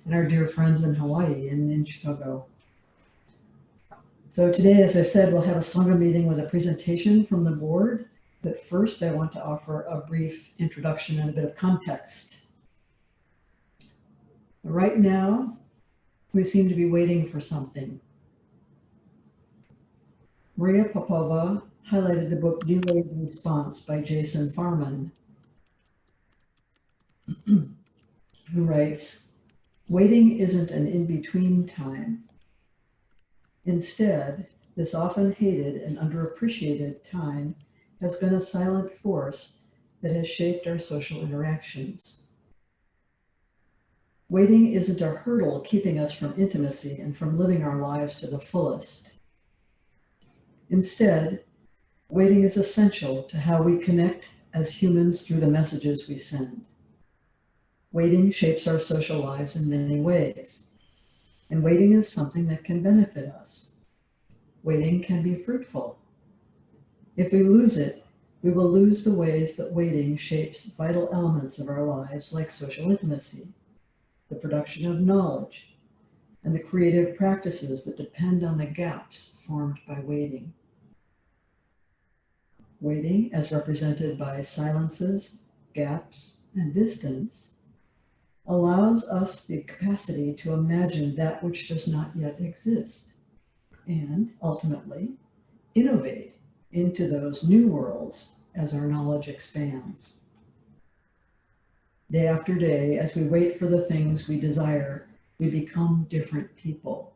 and our dear friends in Hawaii and in Chicago. So today, as I said, we'll have a Sangha meeting with a presentation from the board. But first, I want to offer a brief introduction and a bit of context. Right now, we seem to be waiting for something. Maria Popova highlighted the book Delayed Response by Jason Farman, who writes, "Waiting isn't an in-between time. Instead, this often hated and underappreciated time has been a silent force that has shaped our social interactions. Waiting isn't a hurdle keeping us from intimacy and from living our lives to the fullest. Instead, waiting is essential to how we connect as humans through the messages we send. Waiting shapes our social lives in many ways, and waiting is something that can benefit us. Waiting can be fruitful. If we lose it, we will lose the ways that waiting shapes vital elements of our lives like social intimacy, the production of knowledge, and the creative practices that depend on the gaps formed by waiting. Waiting, as represented by silences, gaps, and distance, allows us the capacity to imagine that which does not yet exist, and ultimately innovate into those new worlds as our knowledge expands. Day after day, as we wait for the things we desire, we become different people.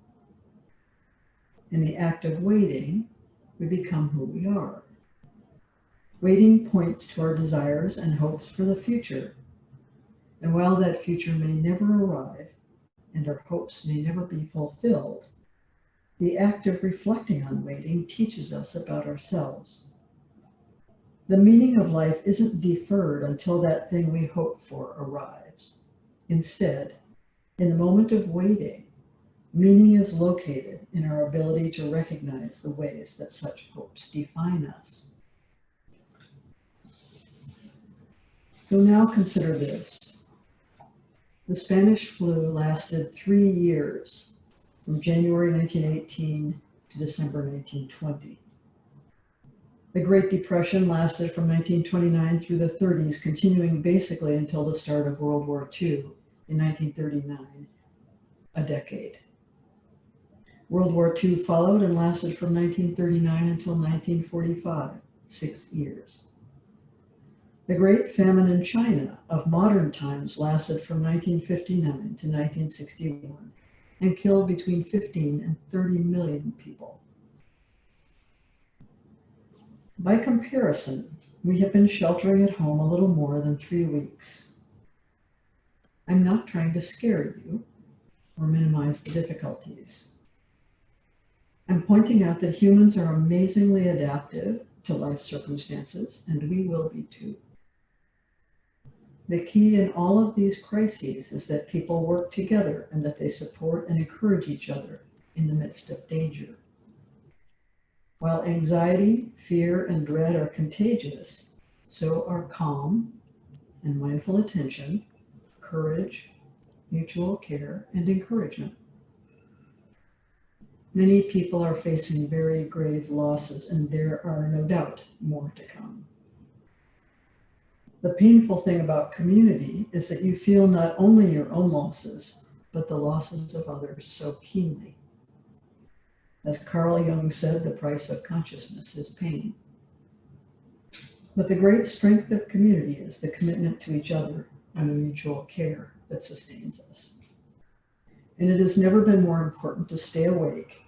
In the act of waiting, we become who we are. Waiting points to our desires and hopes for the future. And while that future may never arrive and our hopes may never be fulfilled, the act of reflecting on waiting teaches us about ourselves. The meaning of life isn't deferred until that thing we hope for arrives. Instead, in the moment of waiting, meaning is located in our ability to recognize the ways that such hopes define us. So now consider this. The Spanish flu lasted 3 years, from January 1918 to December 1920. The Great Depression lasted from 1929 through the 30s, continuing basically until the start of World War II in 1939, a decade. World War II followed and lasted from 1939 until 1945, 6 years. The Great Famine in China of modern times lasted from 1959 to 1961 and killed between 15 and 30 million people. By comparison, we have been sheltering at home a little more than 3 weeks. I'm not trying to scare you or minimize the difficulties. I'm pointing out that humans are amazingly adaptive to life circumstances, and we will be too. The key in all of these crises is that people work together and that they support and encourage each other in the midst of danger. While anxiety, fear, and dread are contagious, so are calm and mindful attention, courage, mutual care, and encouragement. Many people are facing very grave losses, and there are no doubt more to come. The painful thing about community is that you feel not only your own losses, but the losses of others so keenly. As Carl Jung said, the price of consciousness is pain. But the great strength of community is the commitment to each other and the mutual care that sustains us. And it has never been more important to stay awake,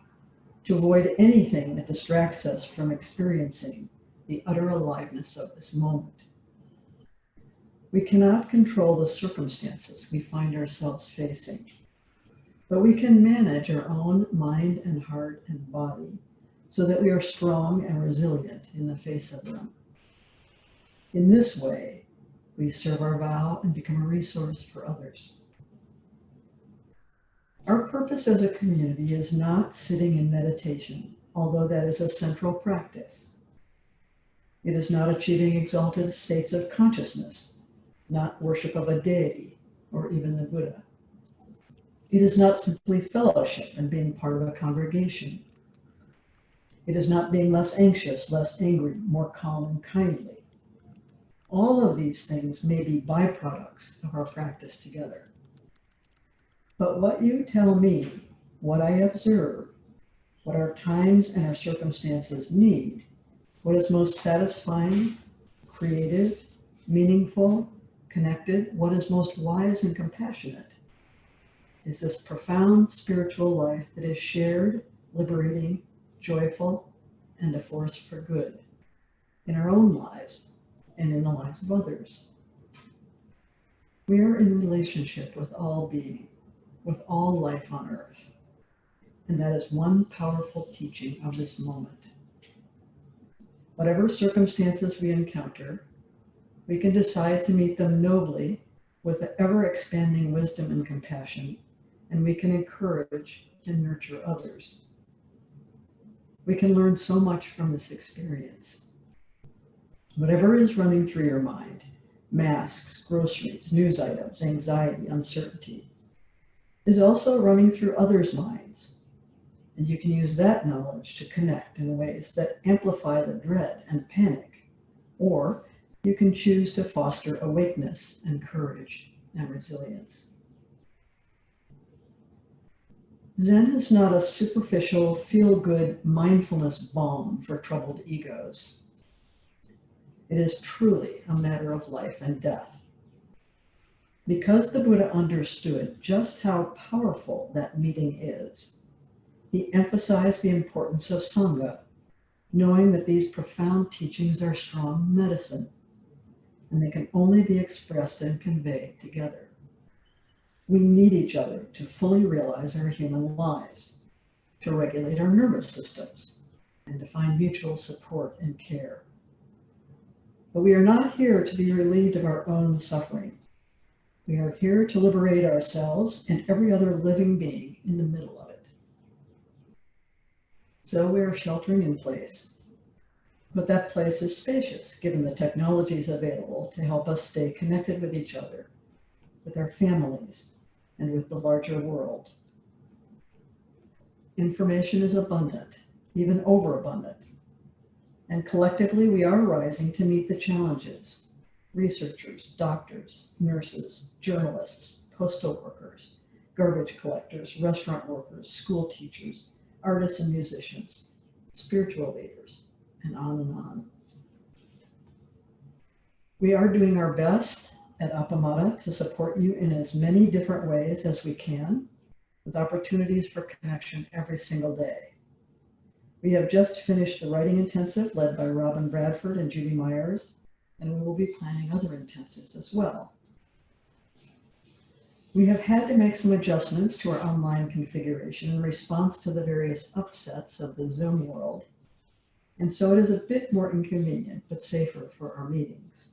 to avoid anything that distracts us from experiencing the utter aliveness of this moment. We cannot control the circumstances we find ourselves facing, but we can manage our own mind and heart and body so that we are strong and resilient in the face of them. In this way, we serve our vow and become a resource for others. Our purpose as a community is not sitting in meditation, although that is a central practice. It is not achieving exalted states of consciousness, not worship of a deity or even the Buddha. It is not simply fellowship and being part of a congregation. It is not being less anxious, less angry, more calm and kindly. All of these things may be byproducts of our practice together. But what you tell me, what I observe, what our times and our circumstances need, what is most satisfying, creative, meaningful, connected, what is most wise and compassionate, is this profound spiritual life that is shared, liberating, joyful, and a force for good in our own lives and in the lives of others. We are in relationship with all being, with all life on earth. And that is one powerful teaching of this moment. Whatever circumstances we encounter, we can decide to meet them nobly with ever-expanding wisdom and compassion, and we can encourage and nurture others. We can learn so much from this experience. Whatever is running through your mind, masks, groceries, news items, anxiety, uncertainty, is also running through others' minds. And you can use that knowledge to connect in ways that amplify the dread and panic, or you can choose to foster awakeness and courage and resilience. Zen is not a superficial, feel-good mindfulness balm for troubled egos. It is truly a matter of life and death. Because the Buddha understood just how powerful that meeting is, he emphasized the importance of Sangha, knowing that these profound teachings are strong medicine, and they can only be expressed and conveyed together. We need each other to fully realize our human lives, to regulate our nervous systems, and to find mutual support and care. But we are not here to be relieved of our own suffering. We are here to liberate ourselves and every other living being in the middle of it. So we are sheltering in place. But that place is spacious, given the technologies available to help us stay connected with each other, with our families, and with the larger world. Information is abundant, even overabundant. And collectively, we are rising to meet the challenges. Researchers, doctors, nurses, journalists, postal workers, garbage collectors, restaurant workers, school teachers, artists and musicians, spiritual leaders, and on. We are doing our best at Appamada to support you in as many different ways as we can, with opportunities for connection every single day. We have just finished the writing intensive led by Robin Bradford and Judy Myers, and we will be planning other intensives as well. We have had to make some adjustments to our online configuration in response to the various upsets of the Zoom world, and so it is a bit more inconvenient but safer for our meetings.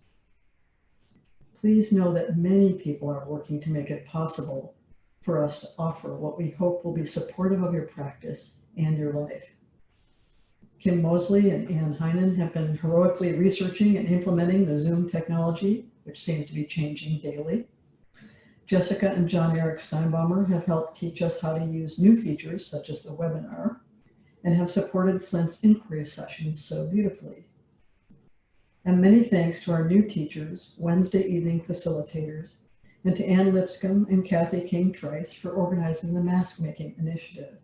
Please know that many people are working to make it possible for us to offer what we hope will be supportive of your practice and your life. Kim Mosley and Ann Heinen have been heroically researching and implementing the Zoom technology, which seems to be changing daily. Jessica and John Eric Steinbaumer have helped teach us how to use new features, such as the webinar, and have supported Flint's inquiry sessions so beautifully. And many thanks to our new teachers, Wednesday evening facilitators, and to Ann Lipscomb and Kathy King-Trice for organizing the mask making initiative.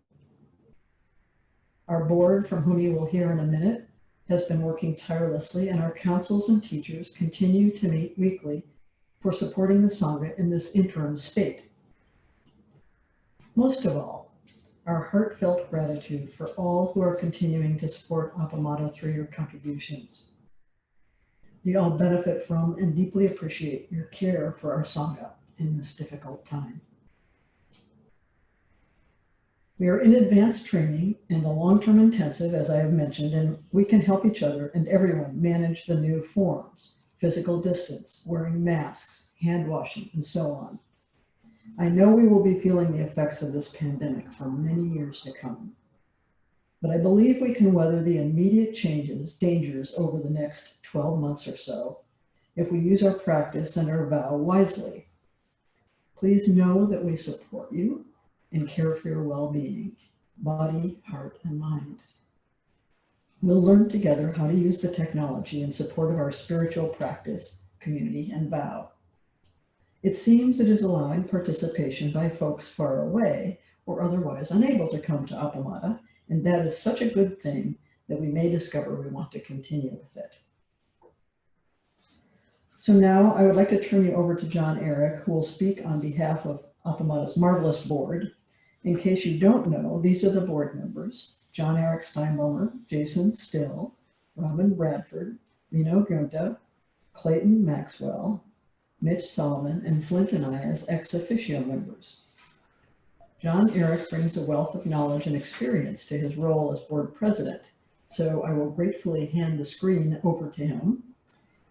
Our board, from whom you will hear in a minute, has been working tirelessly, and our councils and teachers continue to meet weekly for supporting the Sangha in this interim state. Most of all, our heartfelt gratitude for all who are continuing to support Appamada through your contributions. We all benefit from and deeply appreciate your care for our Sangha in this difficult time. We are in advanced training and a long-term intensive, as I have mentioned, and we can help each other and everyone manage the new forms, physical distance, wearing masks, hand washing, and so on. I know we will be feeling the effects of this pandemic for many years to come, but I believe we can weather the immediate dangers over the next 12 months or so if we use our practice and our vow wisely. Please know that we support you and care for your well-being, body, heart, and mind. We'll learn together how to use the technology in support of our spiritual practice, community, and vow. It seems it is allowing participation by folks far away or otherwise unable to come to Appamada, and that is such a good thing that we may discover we want to continue with it. So now I would like to turn you over to John Eric, who will speak on behalf of Appamada's marvelous board. In case you don't know, these are the board members: John Eric Steinbommer, Jason Still, Robin Bradford, Reno Gunta, Clayton Maxwell, Mitch Solomon, and Flint and I as ex officio members. John Eric brings a wealth of knowledge and experience to his role as board president, so I will gratefully hand the screen over to him.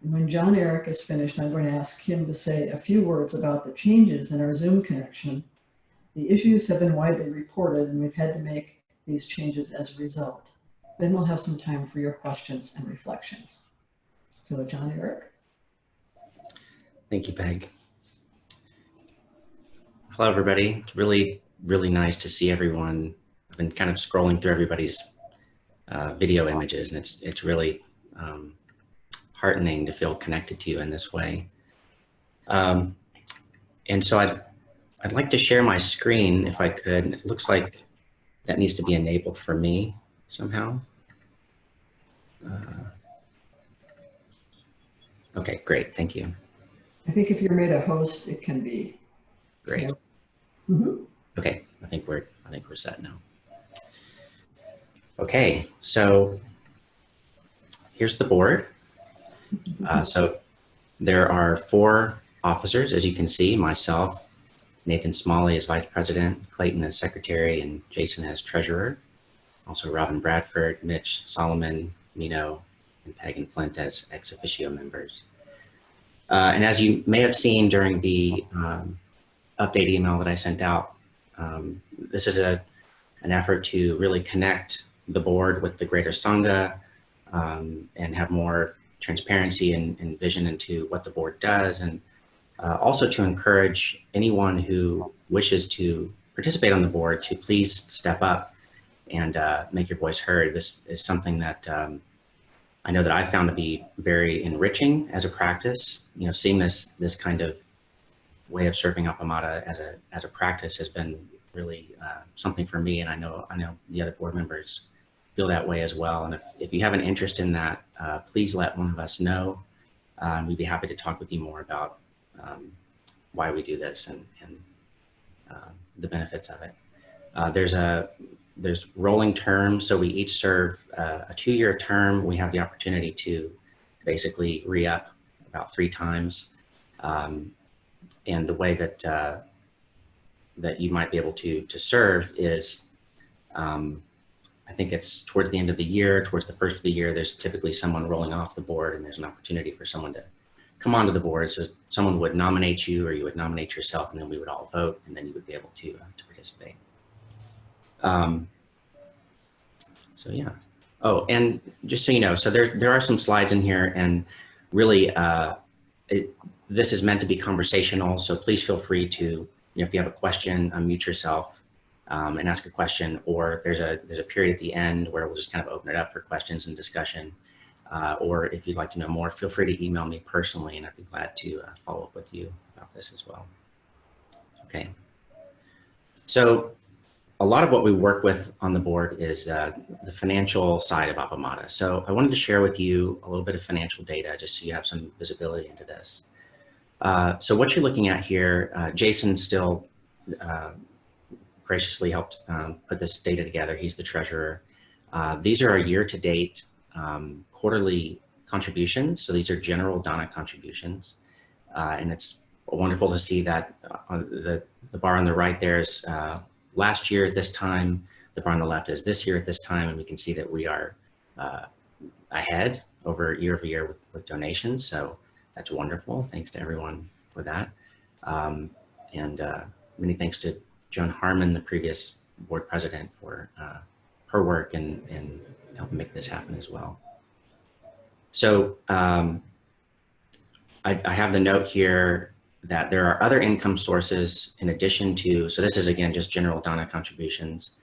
And when John Eric is finished, I'm going to ask him to say a few words about the changes in our Zoom connection. The issues have been widely reported, and we've had to make these changes as a result. Then we'll have some time for your questions and reflections. So John Eric. Thank you, Peg. Hello, everybody. It's really nice to see everyone. I've been kind of scrolling through everybody's video images, and it's really heartening to feel connected to you in this way. And so I'd like to share my screen if I could. It looks like that needs to be enabled for me somehow. Okay, great. Thank you. I think if you're made a host, it can be. Great. Yeah. Mm-hmm. Okay, I think we're set now. Okay, so here's the board. So there are 4 officers, as you can see: myself, Nathan Smalley as vice president, Clayton as secretary, and Jason as treasurer. Also Robin Bradford, Mitch Solomon, Mino, and Peg and Flint as ex officio members. And as you may have seen during the update email that I sent out, this is an effort to really connect the board with the greater Sangha and have more transparency and vision into what the board does, and also to encourage anyone who wishes to participate on the board to please step up and make your voice heard. This is something that I know that I found to be very enriching as a practice. You know, seeing this kind of way of serving Appamada as a practice has been really something for me, and I know the other board members feel that way as well. And if you have an interest in that, please let one of us know. We'd be happy to talk with you more about why we do this and the benefits of it. There's rolling terms, so we each serve a 2-year term. We have the opportunity to basically re-up about 3 times. And the way that that you might be able to serve is, I think it's towards the end of the year, towards the first of the year, there's typically someone rolling off the board, and there's an opportunity for someone to come onto the board. So someone would nominate you, or you would nominate yourself, and then we would all vote, and then you would be able to participate. So yeah. Oh, and just so you know, so there are some slides in here, and really this is meant to be conversational. So please feel free to, if you have a question, unmute yourself and ask a question, or there's a period at the end where we'll just kind of open it up for questions and discussion. Or if you'd like to know more, feel free to email me personally, and I'd be glad to follow up with you about this as well. Okay. So a lot of what we work with on the board is the financial side of Appamada. So I wanted to share with you a little bit of financial data just so you have some visibility into this. So what you're looking at here, Jason Still graciously helped put this data together. He's the treasurer. These are our year-to-date quarterly contributions. So these are general Dana contributions. And it's wonderful to see that the bar on the right there is last year at this time, the bar on the left is this year at this time, and we can see that we are ahead over year with donations. So that's wonderful. Thanks to everyone for that. And many thanks to Joan Harmon, the previous board president, for her work and helping make this happen as well. So I have the note here that there are other income sources in addition to, so this is again just general Donna contributions.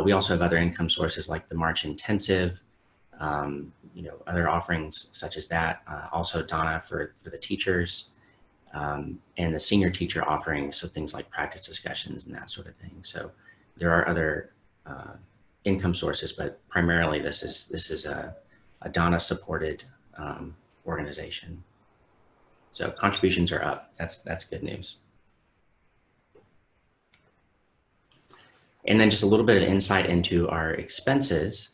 We also have other income sources like the March Intensive, other offerings such as that. Also Donna for the teachers, and the senior teacher offerings, so things like practice discussions and that sort of thing. So there are other income sources, but primarily this is a Donna supported organization. So contributions are up. That's good news. And then just a little bit of insight into our expenses.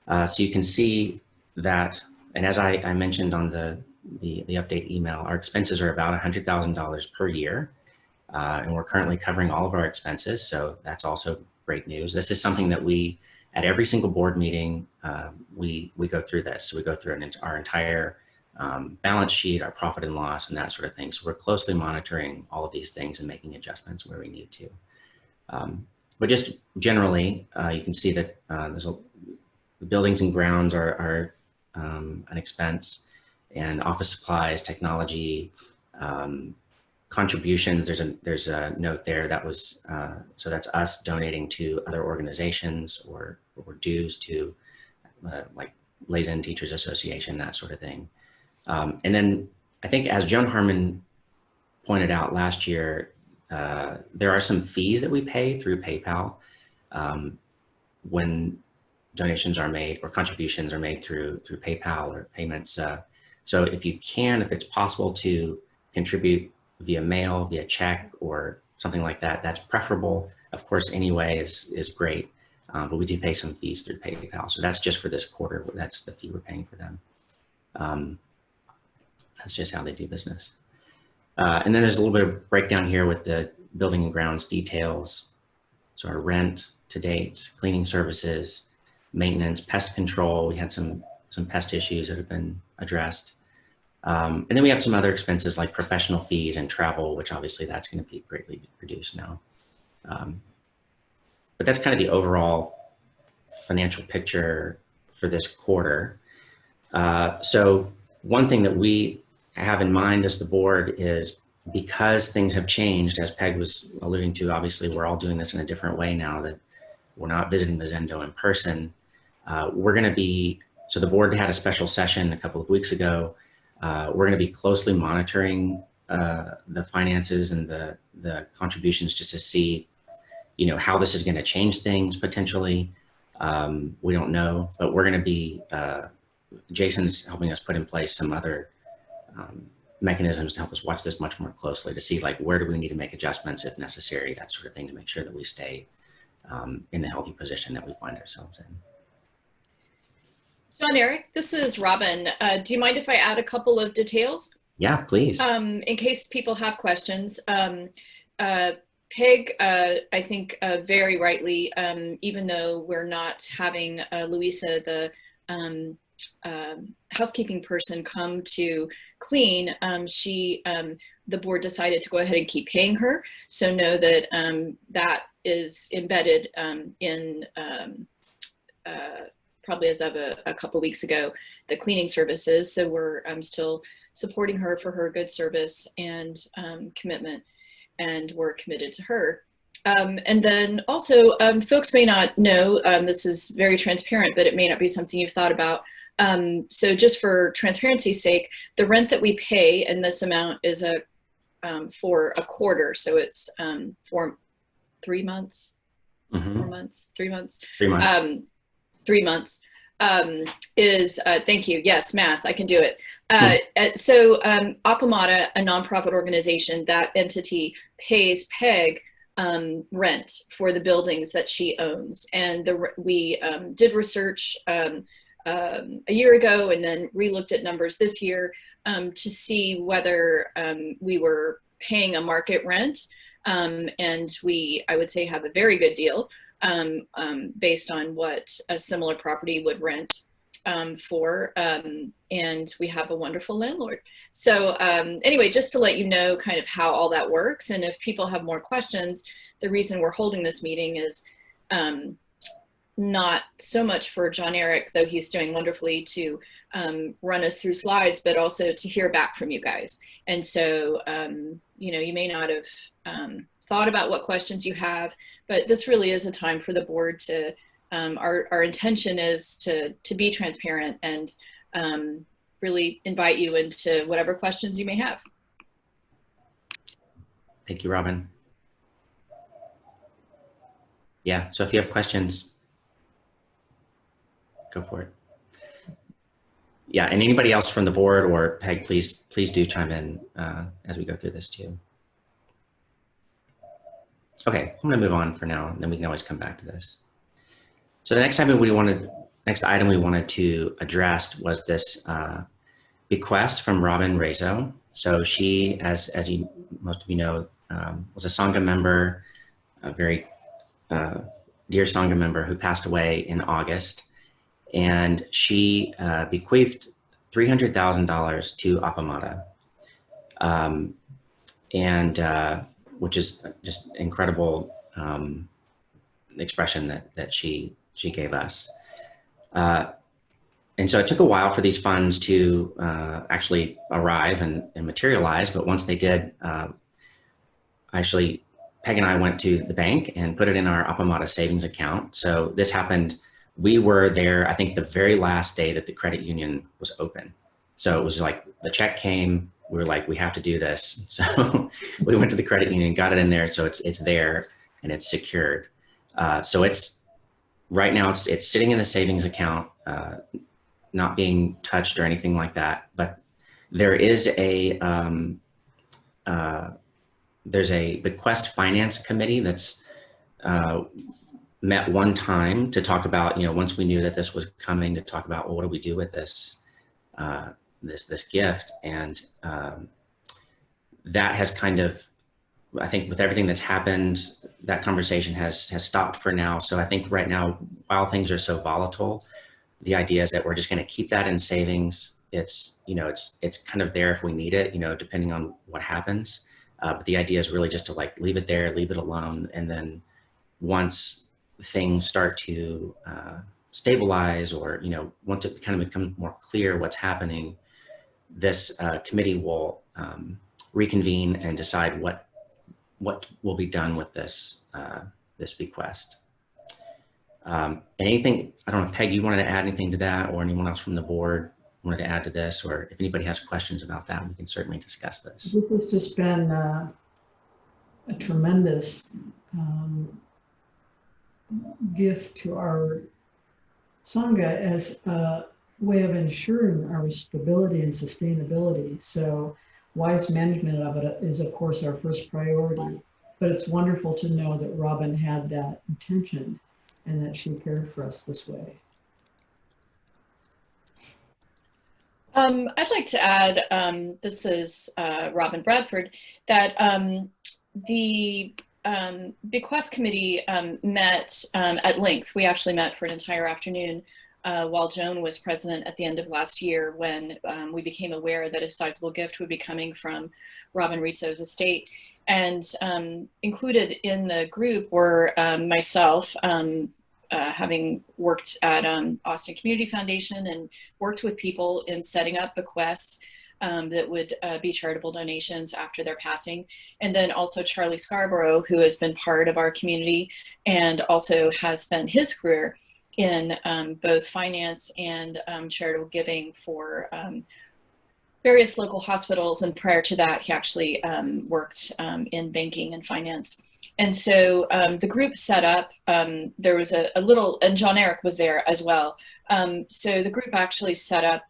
So you can see that, and as I mentioned on the update email, our expenses are about $100,000 per year. And we're currently covering all of our expenses. So that's also great news. This is something that we, at every single board meeting, we go through this. So we go through our entire balance sheet, our profit and loss, and that sort of thing. So we're closely monitoring all of these things and making adjustments where we need to. But just generally, you can see that the buildings and grounds are an expense, and office supplies, technology, contributions. There's a note there that was so that's us donating to other organizations or dues to like Liaison Teachers Association, that sort of thing. And then I think, as Joan Harmon pointed out last year, there are some fees that we pay through PayPal when donations are made or contributions are made through PayPal or payments. So if it's possible to contribute via mail, via check, or something like that, that's preferable. Of course, anyway is great, but we do pay some fees through PayPal. So that's just for this quarter. That's the fee we're paying for them. That's just how they do business. And then there's a little bit of breakdown here with the building and grounds details. So our rent to date, cleaning services, maintenance, pest control. We had some pest issues that have been addressed. And then we have some other expenses like professional fees and travel, which obviously that's going to be greatly reduced now. But that's kind of the overall financial picture for this quarter. So one thing that we have in mind as the board is, because things have changed, as Peg was alluding to, obviously we're all doing this in a different way now that we're not visiting the Zendo in person. We're going to be, so the board had a special session a couple of weeks ago. We're going to be closely monitoring the finances and the contributions, just to see, how this is going to change things potentially. We don't know, but we're going to be, Jason's helping us put in place some other mechanisms to help us watch this much more closely, to see like, where do we need to make adjustments if necessary, that sort of thing, to make sure that we stay in the healthy position that we find ourselves in. John Eric, this is Robin. Do you mind if I add a couple of details? Yeah, please. In case people have questions. Peg, I think very rightly, even though we're not having Louisa, the housekeeping person, come to clean, the board decided to go ahead and keep paying her. So know that that is embedded in probably as of a couple weeks ago, the cleaning services. So we're still supporting her for her good service and commitment, and we're committed to her. And then also, folks may not know, this is very transparent, but it may not be something you've thought about. So just for transparency's sake, the rent that we pay in this amount is for a quarter. So it's for 3 months, Mm-hmm. 4 months, 3 months. 3 months. 3 months is, thank you, yes, math, I can do it. So Appamada, a nonprofit organization, that entity pays Peg rent for the buildings that she owns. And we did research a year ago and then re-looked at numbers this year to see whether we were paying a market rent. And we, I would say, have a very good deal based on what a similar property would rent for, and we have a wonderful landlord. So anyway, just to let you know kind of how all that works, and if people have more questions, the reason we're holding this meeting is not so much for John Eric, though he's doing wonderfully to run us through slides, but also to hear back from you guys. And so, you know, you may not have thought about what questions you have, but this really is a time for the board to, our intention is to be transparent and really invite you into whatever questions you may have. Thank you, Robin. Yeah, so if you have questions, go for it. Yeah, and anybody else from the board or Peg, please do chime in as we go through this too. Okay, I'm gonna move on for now, and then we can always come back to this. So the next item we wanted to address was this bequest from Robin Rezo. So she, as most of you know, was a Sangha member, a very dear Sangha member who passed away in August. And she bequeathed $300,000 to Appamada, which is just incredible expression that she gave us. And so it took a while for these funds to actually arrive and materialize, but once they did, actually, Peg and I went to the bank and put it in our Appamada savings account. So this happened, we were there, I think the very last day that the credit union was open. So it was like the check came, we were like, we have to do this. So we went to the credit union, got it in there. So it's there and it's secured. So it's right now it's sitting in the savings account, not being touched or anything like that. But there is there's a bequest finance committee that's met one time to talk about, you know, once we knew that this was coming, to talk about, well, what do we do with this this gift? And that has kind of, I think with everything that's happened, that conversation has stopped for now. So I think right now, while things are so volatile, the idea is that we're just going to keep that in savings. It's, you know, it's kind of there if we need it, you know, depending on what happens. But the idea is really just to like leave it there, leave it alone. And then once things start to stabilize, or, you know, once it kind of becomes more clear what's happening, this committee will reconvene and decide what will be done with this this bequest. Anything, I don't know, Peg, you wanted to add anything to that, or anyone else from the board wanted to add to this, or if anybody has questions about that, we can certainly discuss this. This has just been a tremendous gift to our Sangha as a way of ensuring our stability and sustainability. So wise management of it is, of course, our first priority, but it's wonderful to know that Robin had that intention and that she cared for us this way. I'd like to add, this is Robin Bradford, that the bequest committee met at length. We actually met for an entire afternoon while Joan was president at the end of last year, when we became aware that a sizable gift would be coming from Robin Rezo's estate. And included in the group were myself, having worked at Austin Community Foundation and worked with people in setting up bequests that would be charitable donations after their passing. And then also Charlie Scarborough, who has been part of our community and also has spent his career in both finance and charitable giving for various local hospitals. And prior to that, he actually worked in banking and finance. And so the group set up, there was a little, and John Eric was there as well. So the group actually set up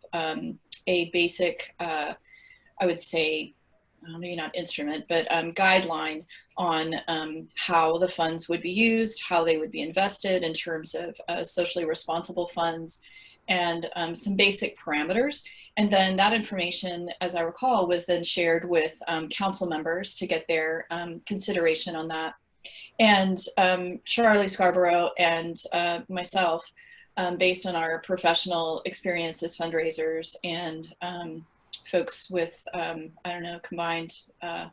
a basic, I would say, maybe not instrument, but guideline on how the funds would be used, how they would be invested in terms of socially responsible funds, and some basic parameters. And then that information, as I recall, was then shared with council members to get their consideration on that. And Charlie Scarborough and myself, based on our professional experience as fundraisers and folks with, I don't know, combined, I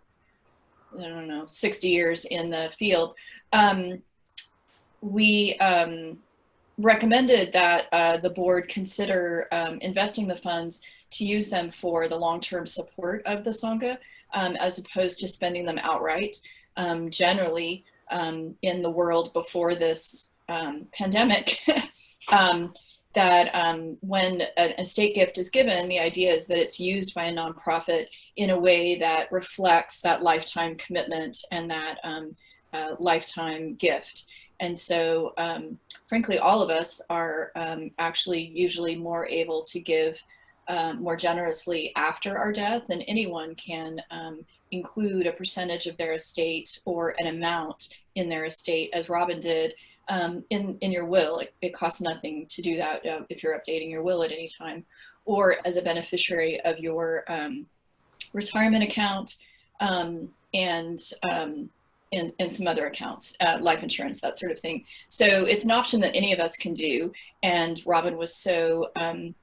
don't know, 60 years in the field, we recommended that the board consider investing the funds to use them for the long-term support of the Sangha, as opposed to spending them outright. Generally, in the world before this pandemic, that when an estate gift is given, the idea is that it's used by a nonprofit in a way that reflects that lifetime commitment and that lifetime gift. And so, frankly, all of us are actually usually more able to give more generously after our death, and anyone can include a percentage of their estate or an amount in their estate, as Robin did, in your will. It costs nothing to do that if you're updating your will at any time, or as a beneficiary of your retirement account, and some other accounts, life insurance, that sort of thing. So it's an option that any of us can do. And Robin was so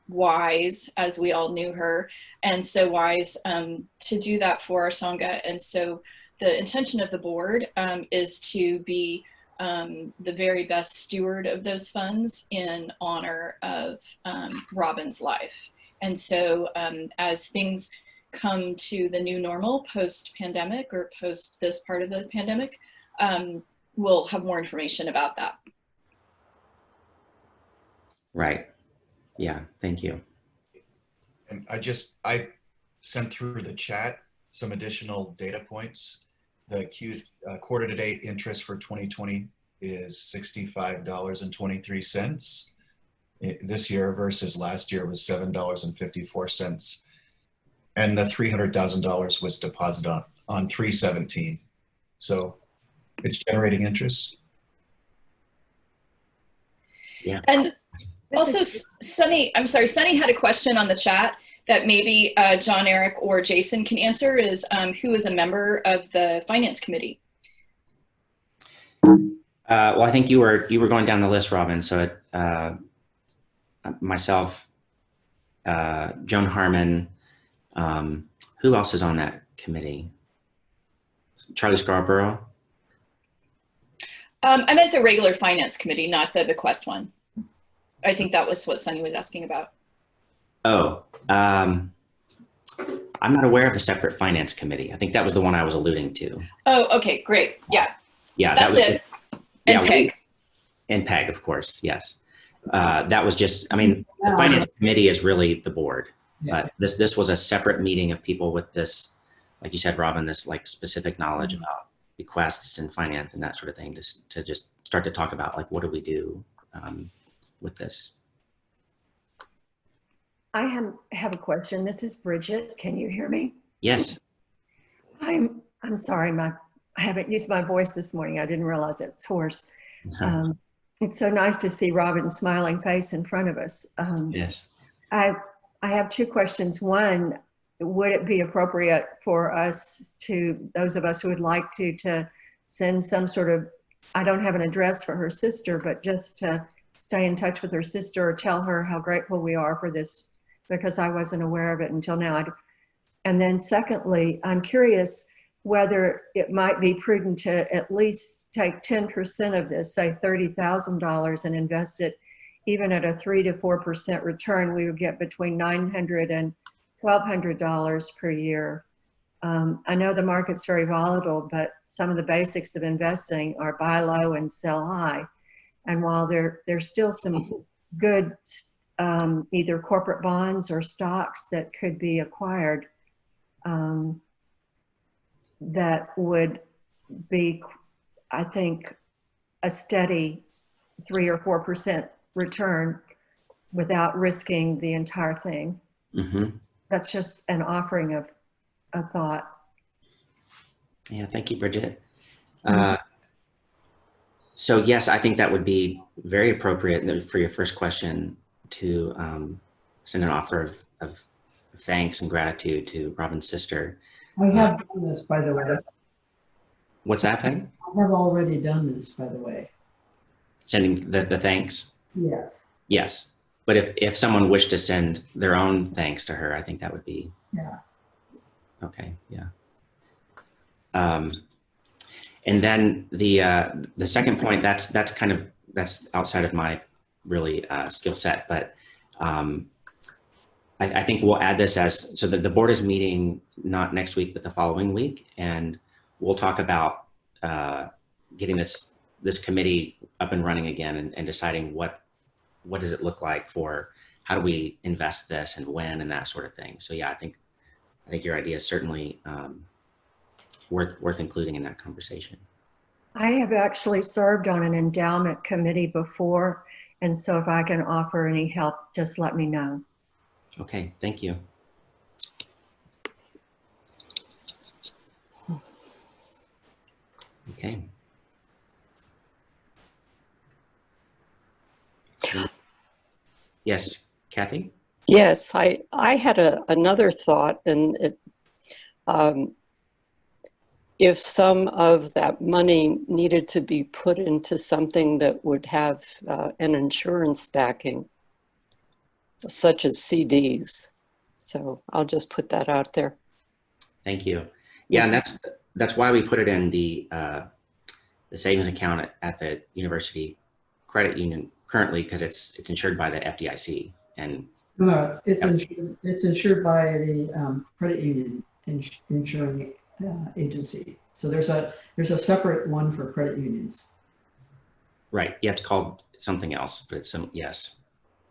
wise, as we all knew her, and so wise to do that for our Sangha. And so the intention of the board is to be the very best steward of those funds in honor of Robin's life. And so as things come to the new normal post-pandemic or post this part of the pandemic, we'll have more information about that. Right. Yeah, thank you. And I sent through the chat some additional data points. The quarter to date interest for 2020 is $65.23. This year versus last year was $7.54. And the $300,000 was deposited on 3/17. So it's generating interest. Yeah. And also, Sunny had a question on the chat that maybe John Eric or Jason can answer, is who is a member of the finance committee? Well, I think you were going down the list, Robin. So myself, Joan Harmon, who else is on that committee? Charlie Scarborough? I meant the regular finance committee, not the bequest one. I think that was what Sunny was asking about. Oh, I'm not aware of a separate finance committee. I think that was the one I was alluding to. Oh, okay, great. Yeah. Yeah, that's it. Yeah, and PEG. And PEG, of course, yes. That was just, I mean, the finance committee is really the board. Yeah. But this was a separate meeting of people with this, like you said, Robin, this like specific knowledge about bequests and finance and that sort of thing, just to just start to talk about like, what do we do with this? I have a question. This is Bridget. Can you hear me? Yes. I'm sorry, I haven't used my voice this morning. I didn't realize it's hoarse. It's so nice to see Robin's smiling face in front of us. Yes. I have two questions. One, would it be appropriate for us those of us who would like to send some sort of, I don't have an address for her sister, but just to stay in touch with her sister or tell her how grateful we are for this, because I wasn't aware of it until now. And then secondly, I'm curious whether it might be prudent to at least take 10% of this, say $30,000, and invest it even at a 3 to 4% return. We would get between $900 and $1,200 per year. I know the market's very volatile, but some of the basics of investing are buy low and sell high. And while there's still some good either corporate bonds or stocks that could be acquired, that would be, I think, a steady 3 or 4% return without risking the entire thing. Mm-hmm. That's just an offering of a thought. Yeah, thank you, Bridget. So yes, I think that would be very appropriate for your first question to send an offer of thanks and gratitude to Robin's sister. I have done this, by the way. What's that, Peg? I have already done this, by the way. Sending the thanks? Yes. Yes. But if someone wished to send their own thanks to her, I think that would be. Yeah. Okay, yeah. And then the second point, that's outside of my really skill set. But I think we'll add this as, so that the board is meeting not next week, but the following week. And we'll talk about getting this committee up and running again, and deciding what does it look like for, how do we invest this and when, and that sort of thing. So yeah, I think your idea is certainly worth including in that conversation. I have actually served on an endowment committee before, and so if I can offer any help, just let me know. Okay, thank you. Okay. Yes, Kathy? Yes, I had another thought, and if some of that money needed to be put into something that would have an insurance backing, such as CDs. So I'll just put that out there. Thank you. Yeah, and that's why we put it in the savings account at the University Credit Union currently, because it's insured by the FDIC. And no, it's insured by the credit union insuring agency. So there's a separate one for credit unions. Right. Yeah, it's called something else, but it's some, yes.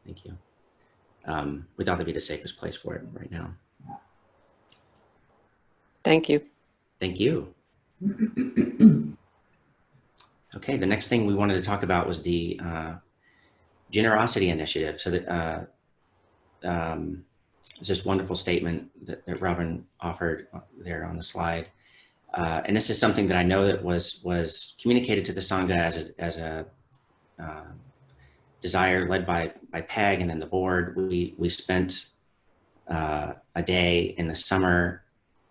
Thank you. We thought that'd be the safest place for it right now. Thank you. Thank you. Okay, the next thing we wanted to talk about was the generosity initiative. So that it's this wonderful statement that Robin offered there on the slide. And this is something that I know that was communicated to the Sangha as a desire led by Peg and then the board. We spent a day in the summer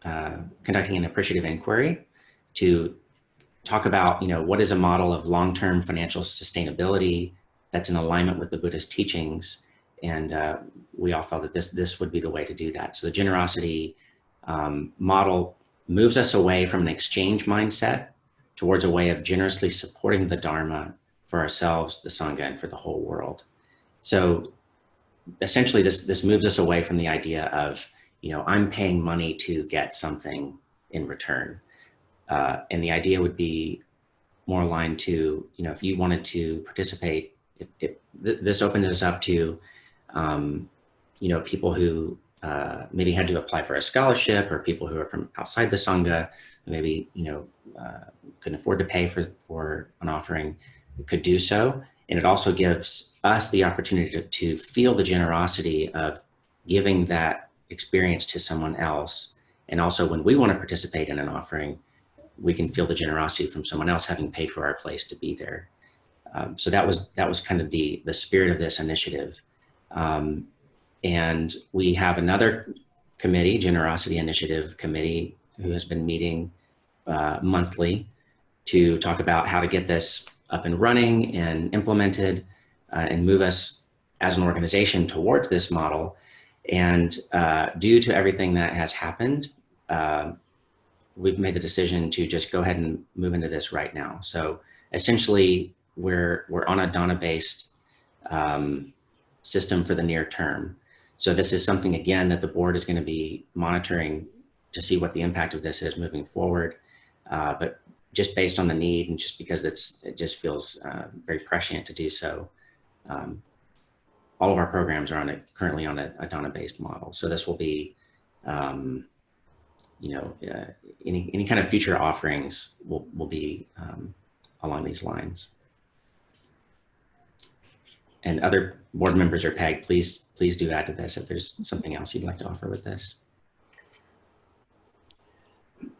conducting an appreciative inquiry to talk about, what is a model of long-term financial sustainability that's in alignment with the Buddhist teachings. And we all felt that this would be the way to do that. So the generosity model moves us away from an exchange mindset towards a way of generously supporting the Dharma for ourselves, the Sangha, and for the whole world. So essentially this moves us away from the idea of, I'm paying money to get something in return. And the idea would be more aligned to, if you wanted to participate, this opens us up to, people who maybe had to apply for a scholarship, or people who are from outside the Sangha, maybe, couldn't afford to pay for an offering, could do so. And it also gives us the opportunity to feel the generosity of giving that experience to someone else. And also when we want to participate in an offering, we can feel the generosity from someone else having paid for our place to be there. So that was kind of the spirit of this initiative. And we have another committee, Generosity Initiative Committee, who has been meeting monthly to talk about how to get this up and running and implemented and move us as an organization towards this model. And due to everything that has happened, we've made the decision to just go ahead and move into this right now. So essentially, we're on a Dana-based system for the near term. So this is something, again, that the board is going to be monitoring to see what the impact of this is moving forward. But just based on the need, and just because it just feels very prescient to do so, all of our programs are currently on a Dana-based model. So this will be, any kind of future offerings will be along these lines. And other board members or Peg, please do add to this if there's something else you'd like to offer with this.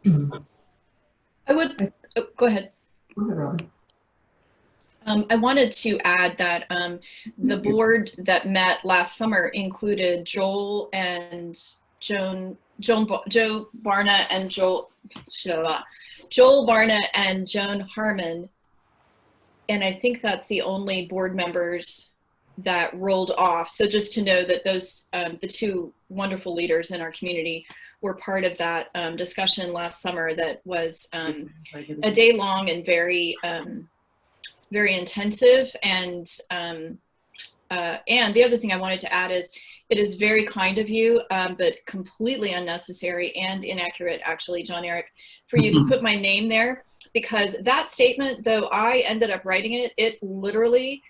I would, go ahead. Go ahead, Robin. I wanted to add that the board that met last summer included Joel Barna and Joel Barna and Joan Harmon. And I think that's the only board members that rolled off. So just to know that those, the two wonderful leaders in our community were part of that discussion last summer that was a day long and very, very intensive. And and the other thing I wanted to add is, it is very kind of you, but completely unnecessary and inaccurate, actually, John Eric, for you to put my name there, because that statement, though I ended up writing it, it literally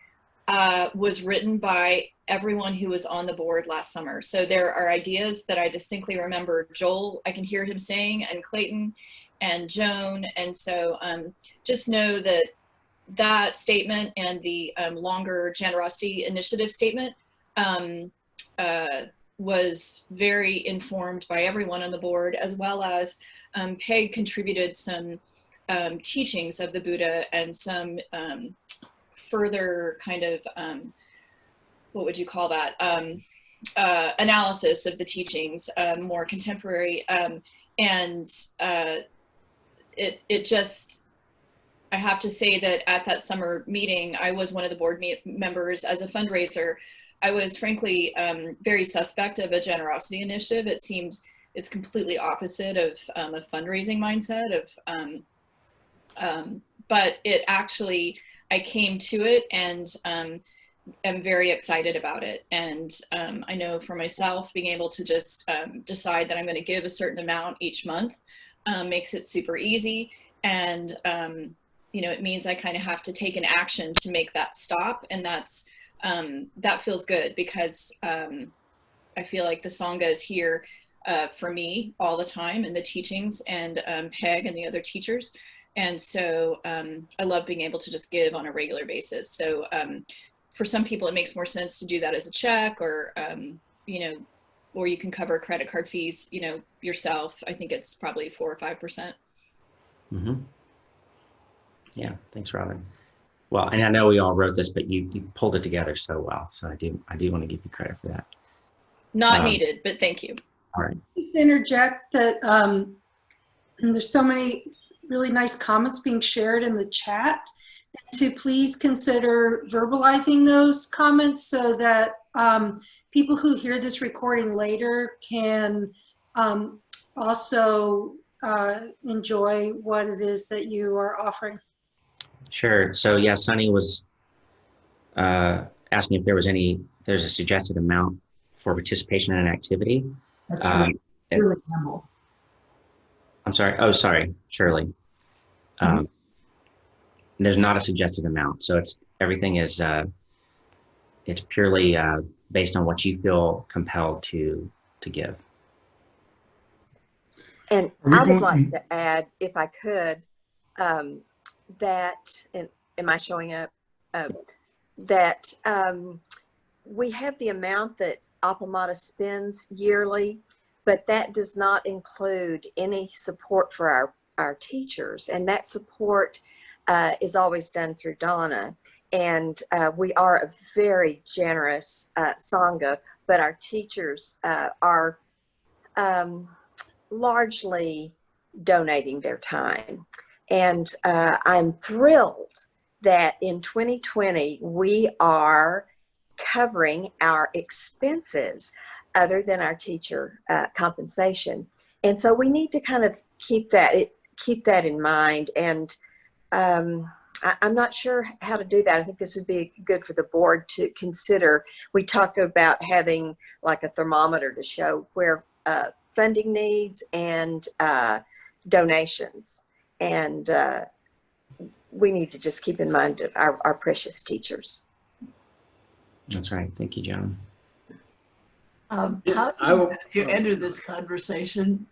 was written by everyone who was on the board last summer. So there are ideas that I distinctly remember Joel, I can hear him saying, and Clayton and Joan. And so just know that that statement and the longer generosity initiative statement was very informed by everyone on the board, as well as Peg contributed some teachings of the Buddha and some further kind of, what would you call that? Analysis of the teachings, more contemporary. And it just, I have to say that at that summer meeting, I was one of the board members. As a fundraiser, I was frankly very suspect of a generosity initiative. It seemed it's completely opposite of a fundraising mindset but it actually, I came to it and am very excited about it. And I know for myself, being able to just decide that I'm going to give a certain amount each month makes it super easy. And you know, it means I kind of have to take an action to make that stop. And that's, that feels good, because I feel like the Sangha is here for me all the time, and the teachings, and Peg and the other teachers. And so I love being able to just give on a regular basis. So for some people, it makes more sense to do that as a check, or, you know, or you can cover credit card fees, you know, yourself. I think it's probably 4 or 5%. Mm-hmm. Yeah, thanks, Robin. Well, and I know we all wrote this, but you pulled it together so well. So I do want to give you credit for that. Not needed, but thank you. All right. Just interject that there's so many really nice comments being shared in the chat, and to please consider verbalizing those comments so that people who hear this recording later can also enjoy what it is that you are offering. Sure. So yeah, Sunny was asking if there's a suggested amount for participation in an activity. That's right. Shirley Campbell. I'm sorry. Oh, sorry, Shirley. There's not a suggested amount. So everything is, it's purely based on what you feel compelled to give. And I would like to add, if I could, that, and am I showing up? That we have the amount that Appamada spends yearly, but that does not include any support for our teachers. And that support is always done through Donna. And we are a very generous Sangha, but our teachers are largely donating their time. And I'm thrilled that in 2020, we are covering our expenses other than our teacher compensation. And so we need to kind of keep that in mind. And I'm not sure how to do that. I think this would be good for the board to consider. We talked about having like a thermometer to show where funding needs and donations. And we need to just keep in mind our precious teachers. That's right. Thank you, Joan. How do you enter this conversation?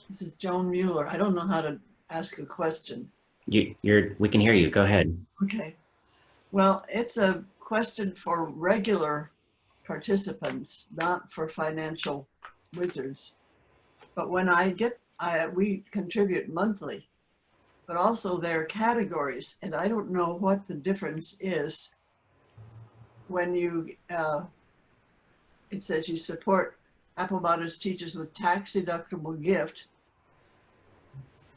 This is Joan Mueller. I don't know how to ask a question. We can hear you. Go ahead. Okay. Well, it's a question for regular participants, not for financial wizards. But when we contribute monthly, but also there are categories, and I don't know what the difference is when you, it says you support Appamada's teachers with tax-deductible gift,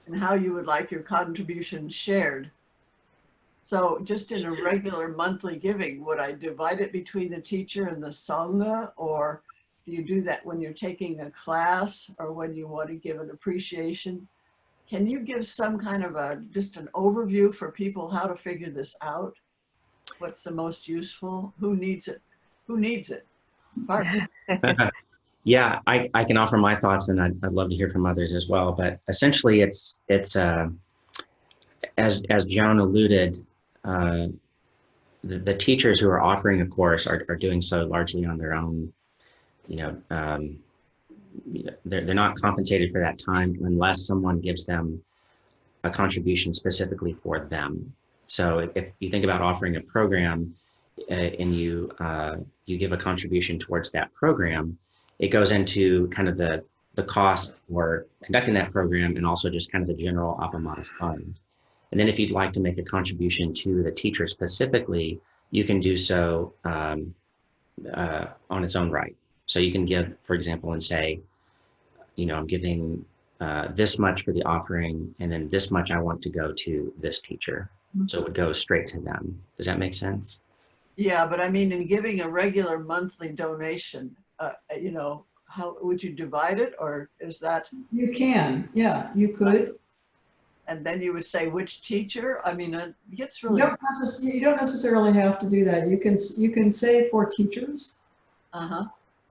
and how you would like your contribution shared. So just in a regular monthly giving, would I divide it between the teacher and the Sangha, or do you do that when you're taking a class or when you want to give an appreciation? Can you give some kind of just an overview for people how to figure this out? What's the most useful? Who needs it? Who needs it? Pardon. Yeah, I can offer my thoughts, and I'd love to hear from others as well. But essentially, it's as Joan alluded, the teachers who are offering a course are doing so largely on their own. They're not compensated for that time unless someone gives them a contribution specifically for them. So if you think about offering a program and you give a contribution towards that program, it goes into kind of the cost for conducting that program and also just kind of the general Appamada fund. And then if you'd like to make a contribution to the teacher specifically, you can do so on its own right. So you can give, for example, and say, I'm giving this much for the offering, and then this much I want to go to this teacher. So it would go straight to them. Does that make sense? Yeah, but I mean, in giving a regular monthly donation, how would you divide it, or is that? You can, yeah, you could. And then you would say which teacher? I mean, it gets really. You don't necessarily have to do that. You can say for teachers.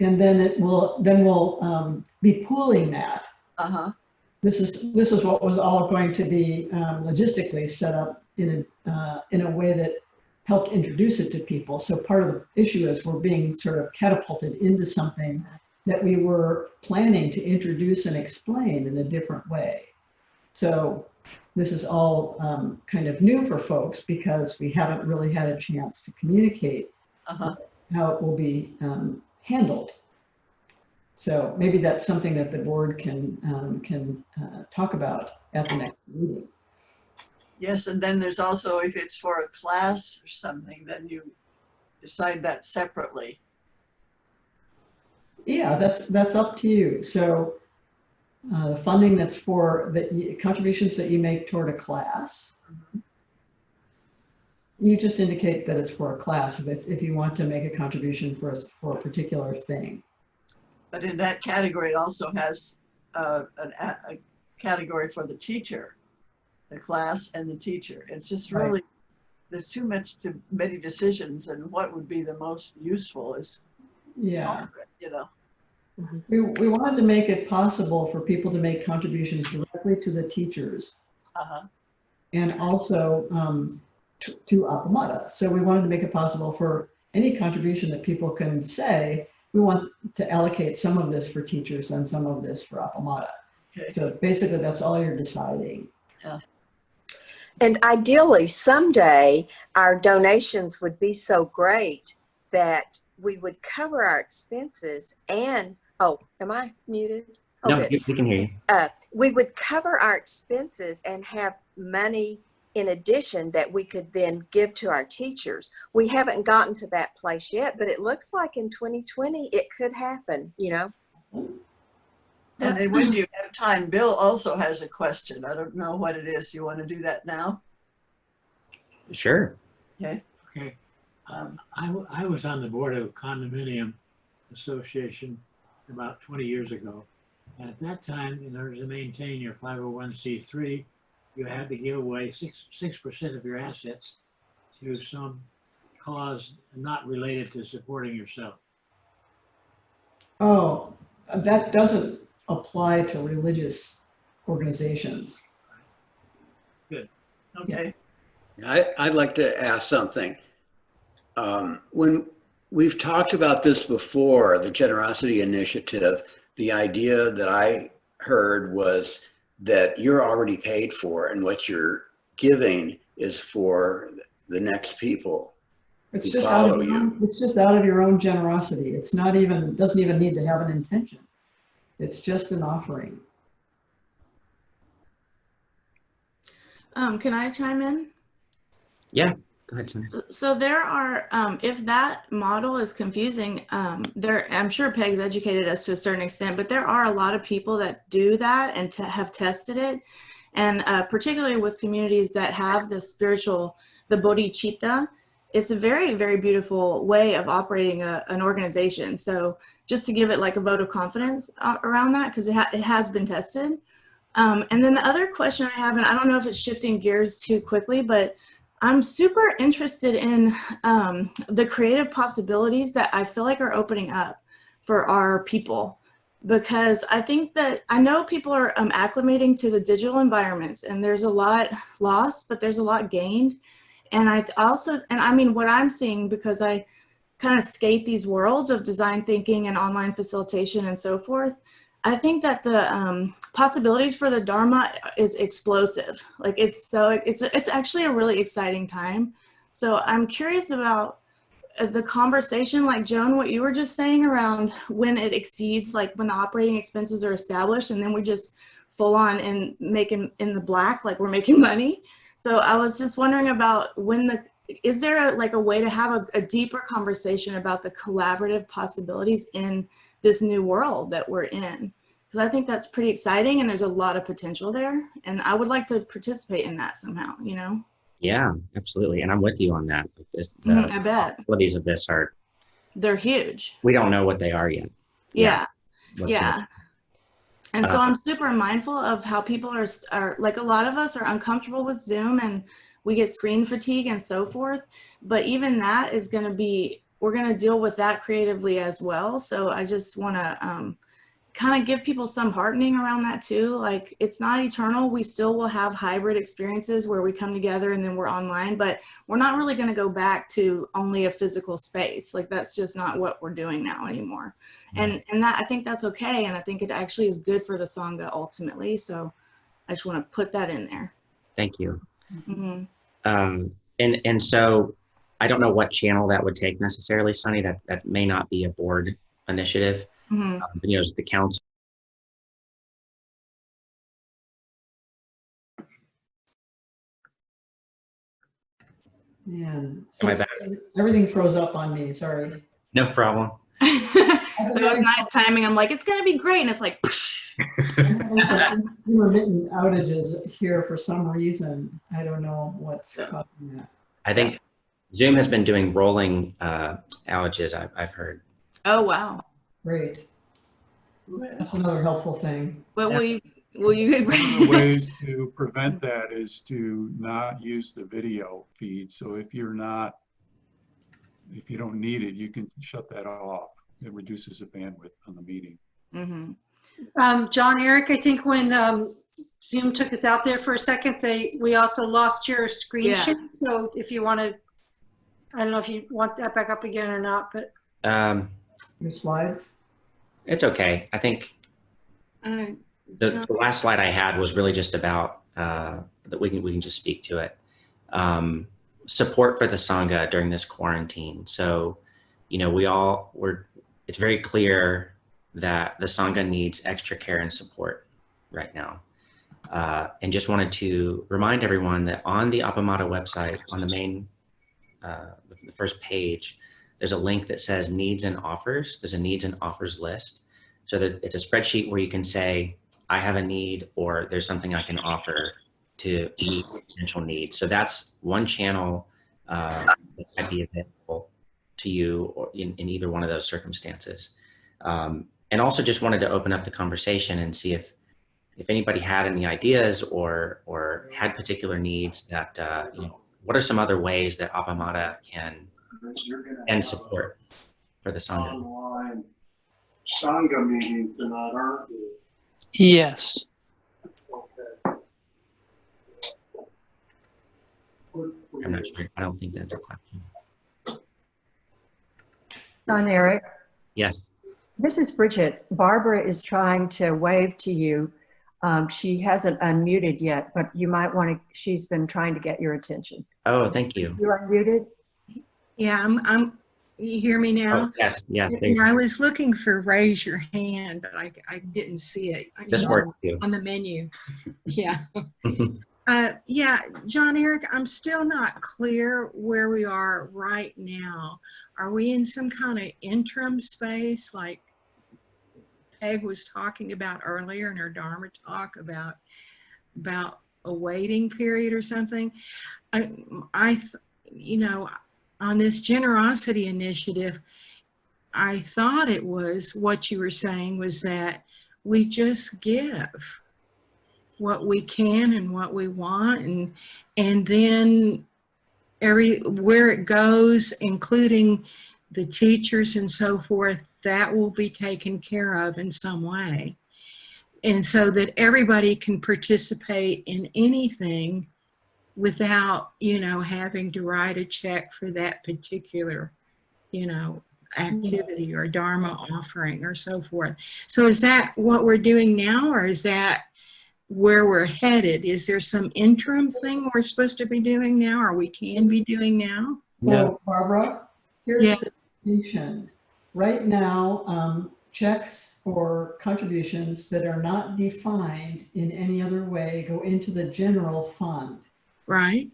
And then we'll be pooling that. This is what was all going to be logistically set up in a way that helped introduce it to people. So part of the issue is we're being sort of catapulted into something that we were planning to introduce and explain in a different way. So this is all kind of new for folks because we haven't really had a chance to communicate how it will be handled. So maybe that's something that the board can talk about at the next meeting. Yes, and then there's also, if it's for a class or something, then you decide that separately. Yeah, that's up to you. So the funding that's for the contributions that you make toward a class, you just indicate that it's for a class if you want to make a contribution for a particular thing. But in that category, it also has a category for the teacher, the class and the teacher. It's just really, there's too many decisions, and what would be the most useful is, We wanted to make it possible for people to make contributions directly to the teachers and also to Appamada. So we wanted to make it possible for any contribution that people can say, we want to allocate some of this for teachers and some of this for Appamada. Okay. So basically that's all you're deciding. Yeah. And ideally, someday our donations would be so great that we would cover our expenses and, oh, am I muted? Oh, no, good. we can hear you. We would cover our expenses and have money in addition that we could then give to our teachers. We haven't gotten to that place yet, but it looks like in 2020 it could happen, And then when you have time, Bill also has a question. I don't know what it is. You want to do that now? Sure. Okay. Okay. I was on the board of a condominium association about 20 years ago. And at that time, in order to maintain your 501c3, you had to give away 6% of your assets to some cause not related to supporting yourself. Oh, that doesn't apply to religious organizations. Good. Okay. I'd like to ask something. When we've talked about this before, the generosity initiative, the idea that I heard was that you're already paid for and what you're giving is for the next people It's who just follow you. It's just out of your own generosity. It's not even, doesn't even need to have an intention. It's just an offering. Can I chime in? Yeah, go ahead, Sam. So there are, if that model is confusing, I'm sure Peg's educated us to a certain extent, but there are a lot of people that do that and have tested it. And particularly with communities that have the bodhicitta, it's a very, very beautiful way of operating an organization. So just to give it like a vote of confidence around that, because it has been tested. And then the other question I have, and I don't know if it's shifting gears too quickly, but I'm super interested in the creative possibilities that I feel like are opening up for our people, because I think that I know people are acclimating to the digital environments, and there's a lot lost, but there's a lot gained. And I mean, what I'm seeing, because I kind of skate these worlds of design thinking and online facilitation and so forth, I think that the possibilities for the Dharma is explosive. Like it's actually a really exciting time. So I'm curious about the conversation, like Joan, what you were just saying around when it exceeds, like when the operating expenses are established and then we just full on and making in the black, like we're making money. So I was just wondering about is there a way to have a deeper conversation about the collaborative possibilities in this new world that we're in? Because I think that's pretty exciting and there's a lot of potential there. And I would like to participate in that somehow, you know? Yeah, absolutely. And I'm with you on that. I bet. Possibilities of this they're huge. We don't know what they are yet. Yeah. And so I'm super mindful of how people are like, a lot of us are uncomfortable with Zoom and we get screen fatigue and so forth. But even that is going to be, we're going to deal with that creatively as well. So I just want to kind of give people some heartening around that too. Like, it's not eternal. We still will have hybrid experiences where we come together and then we're online, but we're not really going to go back to only a physical space. Like, that's just not what we're doing now anymore. And that, I think that's okay. And I think it actually is good for the Sangha ultimately. So I just want to put that in there. Thank you. Mm-hmm. And so I don't know what channel that would take necessarily, Sunny. That may not be a board initiative. Mm-hmm. But, you know, the council. Man, Am I back? everything froze up on me. Sorry. No problem. It was nice timing. I'm like, it's going to be great. And it's like, intermittent outages here for some reason. I don't know what's causing that. I think Zoom has been doing rolling outages, I've heard. Oh, wow. Great. That's another helpful thing. But will you One of the ways to prevent that is to not use the video feed. So if you don't need it, you can shut that off. It reduces the bandwidth on the meeting. Mm-hmm. John, Eric, I think when Zoom took us out there for a second, we also lost your screen share. So if you want to, I don't know if you want that back up again or not, but. Your slides? It's okay. I think the last slide I had was really just about that we can just speak to it. Support for the Sangha during this quarantine. So, you know, it's very clear that the Sangha needs extra care and support right now. And just wanted to remind everyone that on the Appamada website, on the main, the first page, there's a link that says needs and offers. There's a needs and offers list. So that it's a spreadsheet where you can say, I have a need, or there's something I can offer to meet potential needs. So that's one channel that might be available to you or in either one of those circumstances. And also just wanted to open up the conversation and see if anybody had any ideas or had particular needs that, you know, what are some other ways that Appamada can support for the Sangha? Online Sangha meeting tonight, aren't you? Yes. Okay. I'm not sure. I don't think that's a question. John, Eric. Yes. This is Bridget. Barbara is trying to wave to you. She hasn't unmuted yet, but you might want to, she's been trying to get your attention. Oh, thank you. You're unmuted? Yeah, you hear me now? Oh, yes. And I was looking for raise your hand, but I didn't see it. This works too. On the menu. Yeah. Yeah, John, Eric, I'm still not clear where we are right now. Are we in some kind of interim space like Peg was talking about earlier in her Dharma talk about a waiting period or something? You know, on this generosity initiative, I thought it was what you were saying was that we just give what we can and what we want, and then where it goes, including the teachers and so forth, that will be taken care of in some way. And so that everybody can participate in anything without, having to write a check for that particular, activity or Dharma offering or so forth. So is that what we're doing now, or is that where we're headed? Is there some interim thing we're supposed to be doing now, or we can be doing now? So Barbara, here's Yeah. the distinction. Right now, checks or contributions that are not defined in any other way go into the general fund. Right.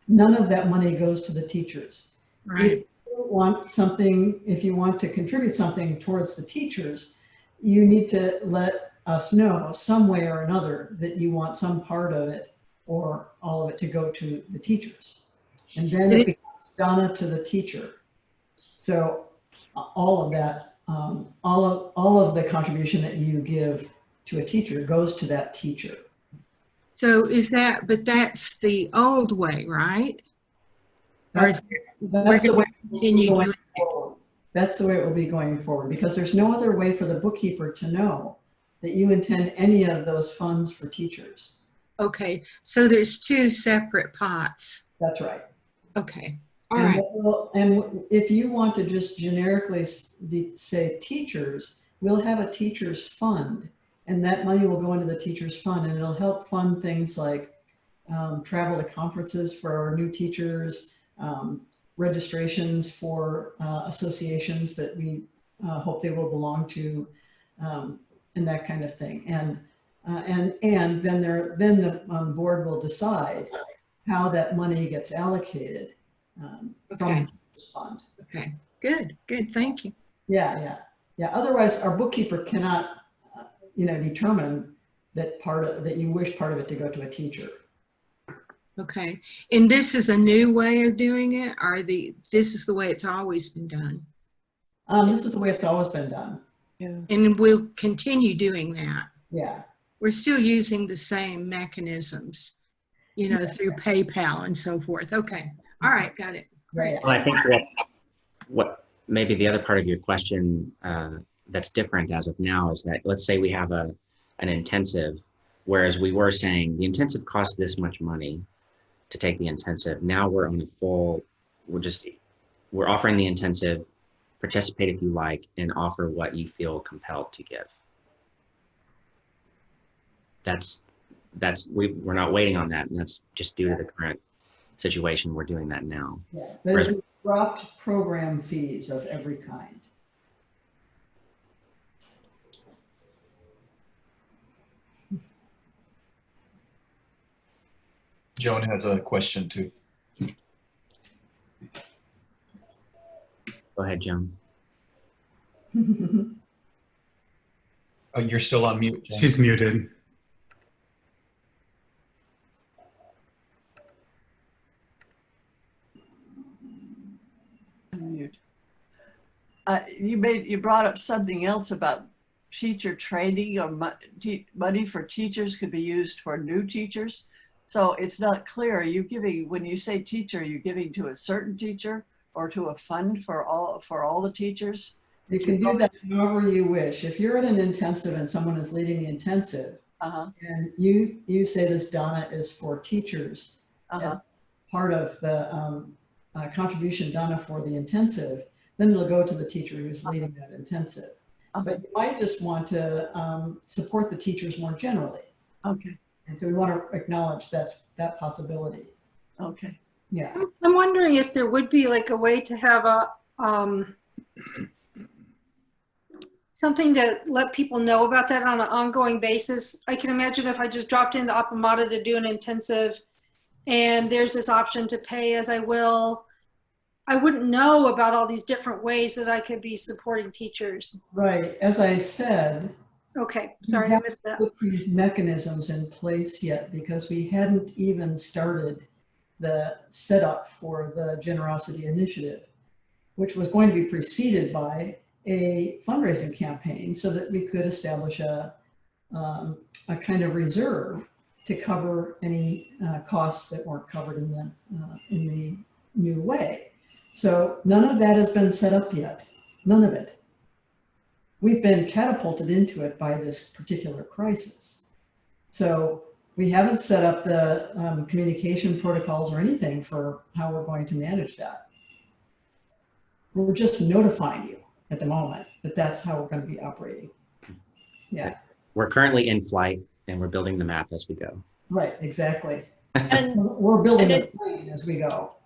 None of that money goes to the teachers. Right. If you want to contribute something towards the teachers, you need to let us know some way or another that you want some part of it or all of it to go to the teachers. And then it becomes dana to the teacher. So all of that, all of the contribution that you give to a teacher goes to that teacher. So but that's the old way, right? That's the way going forward. That's the way it will be going forward, because there's no other way for the bookkeeper to know that you intend any of those funds for teachers. Okay, so there's two separate pots. That's right. Okay, all right. And if you want to just generically say teachers, we'll have a teachers fund, and that money will go into the teachers fund, and it'll help fund things like travel to conferences for our new teachers, registrations for associations that we hope they will belong to, and that kind of thing. And then the board will decide how that money gets allocated from the teachers fund. Okay, good, thank you. Yeah. Otherwise, our bookkeeper cannot, determine that you wish part of it to go to a teacher. Okay, and this is a new way of doing it, or this is the way it's always been done? This is the way it's always been done. Yeah. And we'll continue doing that. Yeah. We're still using the same mechanisms, through PayPal and so forth. Okay, all right, got it. Great. Well, I think what maybe the other part of your question that's different as of now is that, let's say we have an intensive, whereas we were saying the intensive costs this much money to take the intensive. Now we're on the full, we're offering the intensive, participate if you like, and offer what you feel compelled to give. We're not waiting on that, and that's just due to the current situation. We're doing that now. Yeah, there's dropped program fees of every kind. Joan has a question too. Go ahead, Joan. Oh, you're still on mute, Joan. She's muted. You brought up something else about teacher training, or money for teachers could be used for new teachers. So it's not clear. Are you giving, when you say teacher, are you giving to a certain teacher or to a fund for all the teachers? You can do that however you wish. If you're at an intensive and someone is leading the intensive, and you say this dana is for teachers, as part of the contribution dana for the intensive, then it'll go to the teacher who's leading that intensive. But you might just want to support the teachers more generally. Okay. And so we want to acknowledge that possibility. Okay. Yeah. I'm wondering if there would be like a way to have a something to let people know about that on an ongoing basis. I can imagine if I just dropped into Appamada to do an intensive and there's this option to pay as I will, I wouldn't know about all these different ways that I could be supporting teachers. Right. As I said, okay, sorry, I missed that. Put these mechanisms in place yet because we hadn't even started the setup for the generosity initiative, which was going to be preceded by a fundraising campaign so that we could establish a kind of reserve to cover any costs that weren't covered in the new way. So none of that has been set up yet. None of it. We've been catapulted into it by this particular crisis. So we haven't set up the communication protocols or anything for how we're going to manage that. We're just notifying you at the moment that that's how we're going to be operating. Yeah. We're currently in flight and we're building the map as we go. Right, exactly. And we're building the plane as we go.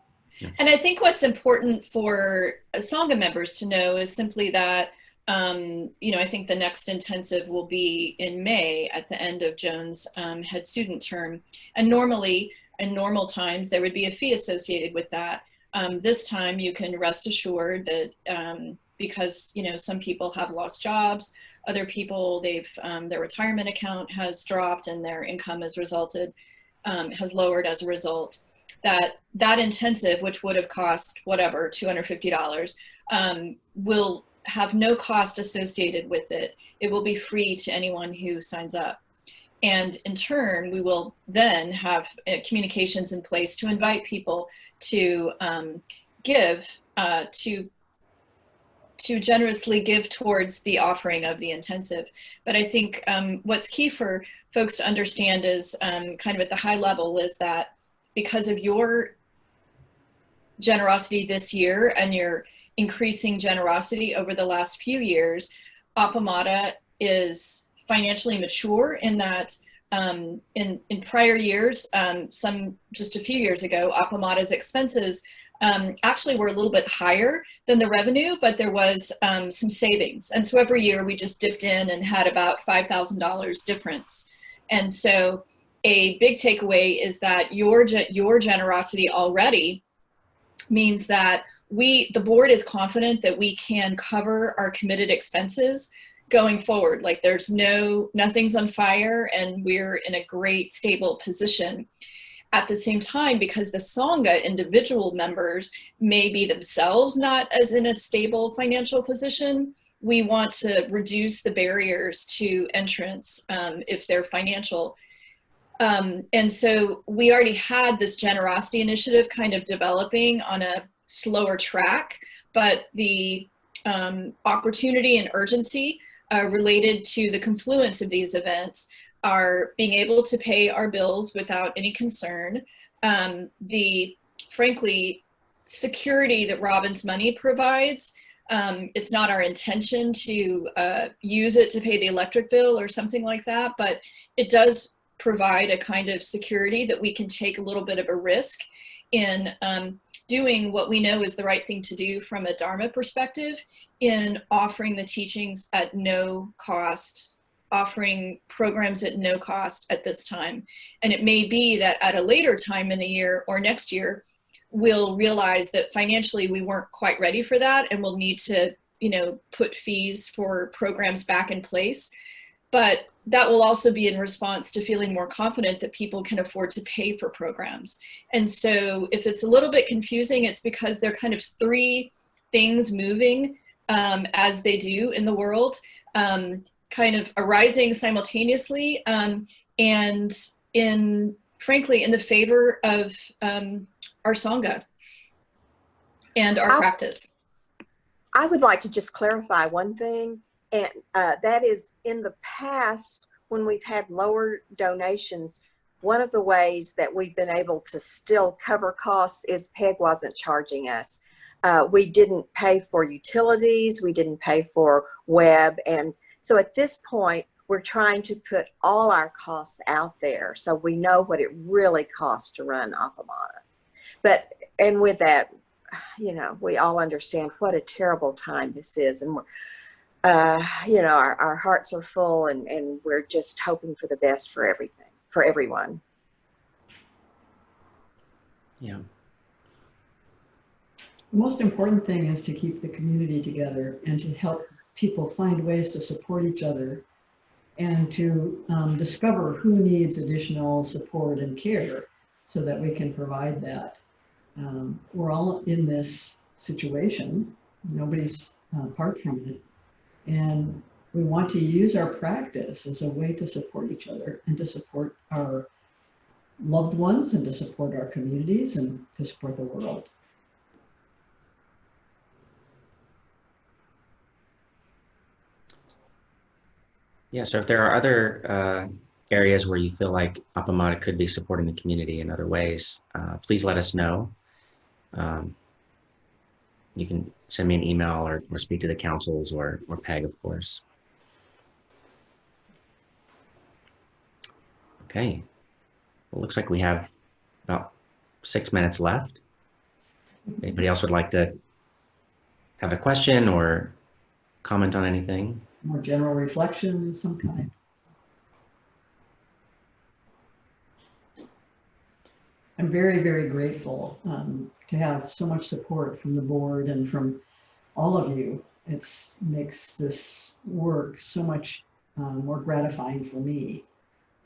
And I think what's important for Sangha members to know is simply that, you know, I think the next intensive will be in May at the end of Joan's head student term. And normally, in normal times, there would be a fee associated with that. This time, you can rest assured that because, you know, some people have lost jobs, other people, their retirement account has dropped and their income has lowered as a result. That intensive, which would have cost whatever, $250, will have no cost associated with it. It will be free to anyone who signs up. And in turn, we will then have communications in place to invite people to give, to generously give towards the offering of the intensive. But I think what's key for folks to understand is kind of at the high level is that because of your generosity this year and your increasing generosity over the last few years, Appamada is financially mature in that in prior years, just a few years ago, Appamada's expenses actually were a little bit higher than the revenue, but there was some savings. And so every year we just dipped in and had about $5,000 difference. And so a big takeaway is that your generosity already means that the board is confident that we can cover our committed expenses going forward. Like there's nothing's on fire and we're in a great stable position. At the same time, because the Sangha individual members may be themselves not as in a stable financial position, we want to reduce the barriers to entrance if they're financial. And so we already had this generosity initiative kind of developing on a slower track, but the opportunity and urgency related to the confluence of these events are being able to pay our bills without any concern. The, frankly, security that Robin's money provides, it's not our intention to use it to pay the electric bill or something like that, but it does provide a kind of security that we can take a little bit of a risk in doing what we know is the right thing to do from a Dharma perspective in offering the teachings at no cost, offering programs at no cost at this time. And it may be that at a later time in the year or next year, we'll realize that financially we weren't quite ready for that and we'll need to, you know, put fees for programs back in place. But that will also be in response to feeling more confident that people can afford to pay for programs. And so if it's a little bit confusing, it's because there are kind of three things moving as they do in the world, kind of arising simultaneously and frankly, in the favor of our Sangha and our practice. I would like to just clarify one thing. And that is, in the past, when we've had lower donations, one of the ways that we've been able to still cover costs is PEG wasn't charging us. We didn't pay for utilities, we didn't pay for web. And so at this point, we're trying to put all our costs out there so we know what it really costs to run Appamada. And with that, you know, we all understand what a terrible time this is. And we're, you know, our hearts are full and we're just hoping for the best for everything, for everyone. Yeah. The most important thing is to keep the community together and to help people find ways to support each other and to discover who needs additional support and care so that we can provide that. We're all in this situation. Nobody's apart from it. And we want to use our practice as a way to support each other and to support our loved ones and to support our communities and to support the world. Yeah, so if there are other areas where you feel like Appamada could be supporting the community in other ways, please let us know. You can send me an email or speak to the councils or Peg, of course. Okay, well, looks like we have about 6 minutes left. Anybody else would like to have a question or comment on anything? More general reflection of some kind. I'm very, very grateful to have so much support from the board and from all of you. It makes this work so much more gratifying for me.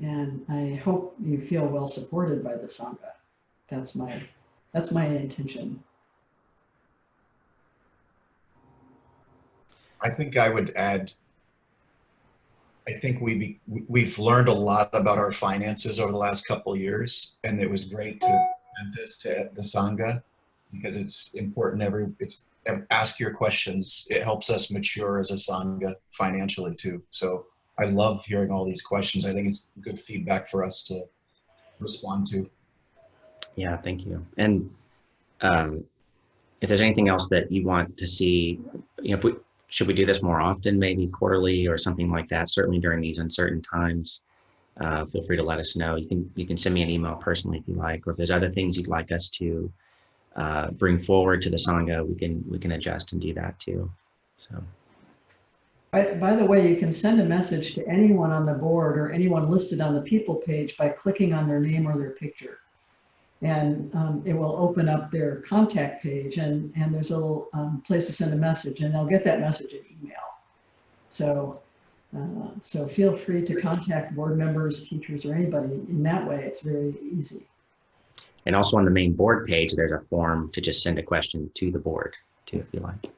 And I hope you feel well supported by the Sangha. That's my intention. I think I would add, I think we've learned a lot about our finances over the last couple of years, and it was great to present this to the Sangha because it's important. Ask your questions. It helps us mature as a Sangha financially too. So I love hearing all these questions. I think it's good feedback for us to respond to. Yeah, thank you. And if there's anything else that you want to see, should we do this more often, maybe quarterly or something like that? Certainly during these uncertain times, feel free to let us know. You can send me an email personally if you like, or if there's other things you'd like us to bring forward to the Sangha, we can adjust and do that too. So. By the way, you can send a message to anyone on the board or anyone listed on the people page by clicking on their name or their picture. And it will open up their contact page and there's a little place to send a message and they'll get that message in email. So feel free to contact board members, teachers, or anybody in that way. It's very easy. And also on the main board page, there's a form to just send a question to the board too, if you like.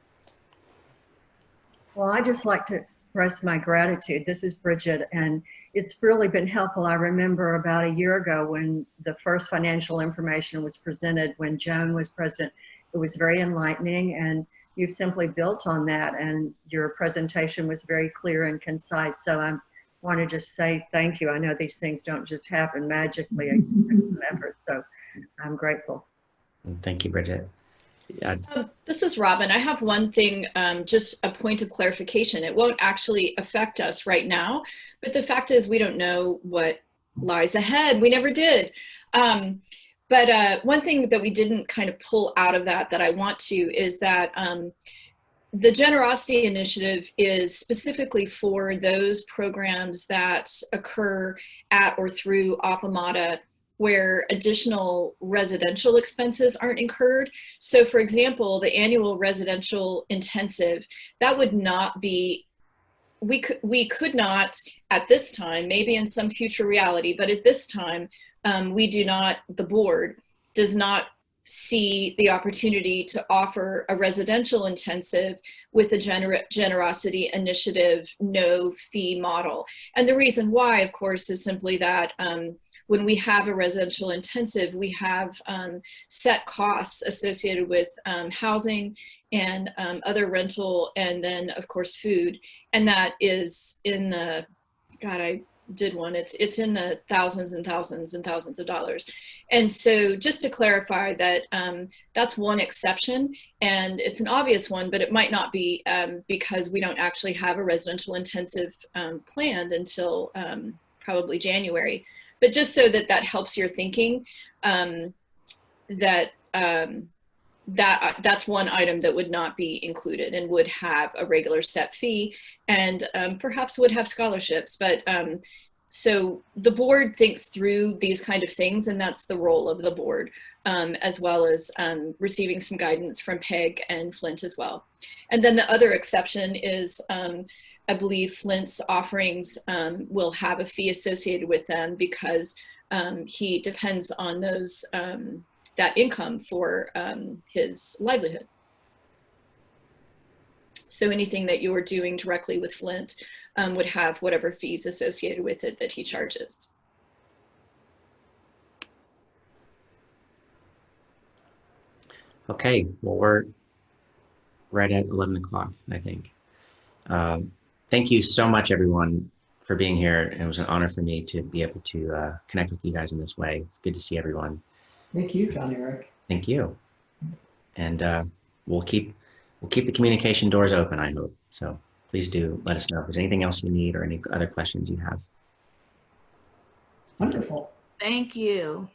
Well, I just like to express my gratitude. This is Bridget, and it's really been helpful. I remember about a year ago when the first financial information was presented, when Joan was president, it was very enlightening, and you've simply built on that, and your presentation was very clear and concise. So I want to just say thank you. I know these things don't just happen magically, it takes some effort, so I'm grateful. Thank you, Bridget. Yeah. This is Robin. I have one thing, just a point of clarification. It won't actually affect us right now, but the fact is we don't know what lies ahead. We never did. But one thing that we didn't kind of pull out of that I want to is that the Generosity Initiative is specifically for those programs that occur at or through Appamada where additional residential expenses aren't incurred. So for example, the annual residential intensive, that would not be, we could not at this time, maybe in some future reality, but at this time, we do not, the board does not see the opportunity to offer a residential intensive with a Generosity Initiative no fee model. And the reason why, of course, is simply that when we have a residential intensive, we have set costs associated with housing and other rental, and then of course food. And that is in the, God, I did one, it's in the thousands and thousands and thousands of dollars. And so just to clarify that that's one exception, and it's an obvious one, but it might not be because we don't actually have a residential intensive planned until probably January. But just so that that helps your thinking, that's one item that would not be included and would have a regular set fee and perhaps would have scholarships. But so the board thinks through these kind of things, and that's the role of the board, as well as receiving some guidance from Peg and Flint as well. And then the other exception is I believe Flint's offerings will have a fee associated with them because he depends on those that income for his livelihood. So anything that you're doing directly with Flint would have whatever fees associated with it that he charges. Okay, well, we're right at 11 o'clock, I think. Thank you so much, everyone, for for being here. It was an honor for me to be able to connect with you guys in this way. It's good to see everyone. Thank you, John Eric. Thank you. And we'll keep the communication doors open, I hope. So please do let us know if there's anything else you need or any other questions you have. Wonderful. Thank you.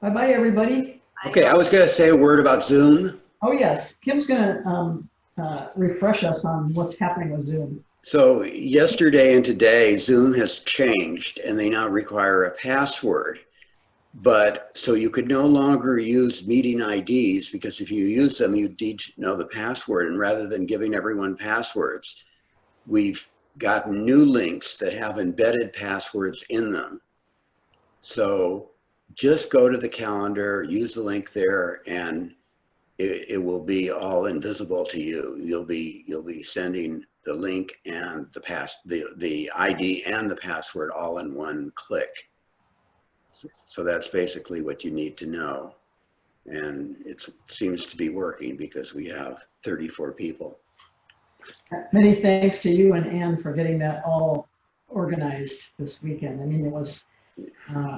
Bye-bye, everybody. Okay, I was going to say a word about Zoom. Oh, yes. Kim's going to refresh us on what's happening with Zoom. So yesterday and today, Zoom has changed and they now require a password. But so you could no longer use meeting IDs, because if you use them, you need to know the password. And rather than giving everyone passwords, we've gotten new links that have embedded passwords in them. So just go to the calendar, use the link there, and it will be all invisible to you. You'll be sending the link and the ID and the password all in one click. So that's basically what you need to know. And it seems to be working because we have 34 people. Many thanks to you and Anne for getting that all organized this weekend. I mean,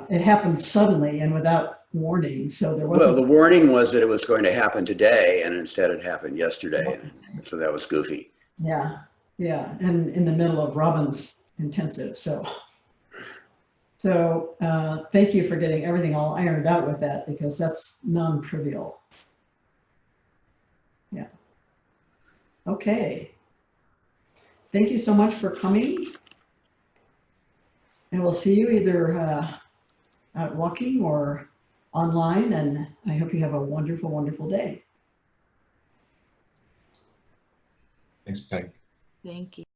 it happened suddenly and without warning, so there wasn't. Well, the warning was that it was going to happen today, and instead it happened yesterday. So that was goofy. Yeah, yeah, and in the middle of Robin's intensive, so thank you for getting everything all ironed out with that, because that's non-trivial. Yeah. Okay. Thank you so much for coming. And we'll see you either out walking or online. And I hope you have a wonderful, wonderful day. Thanks, Peg. Thank you.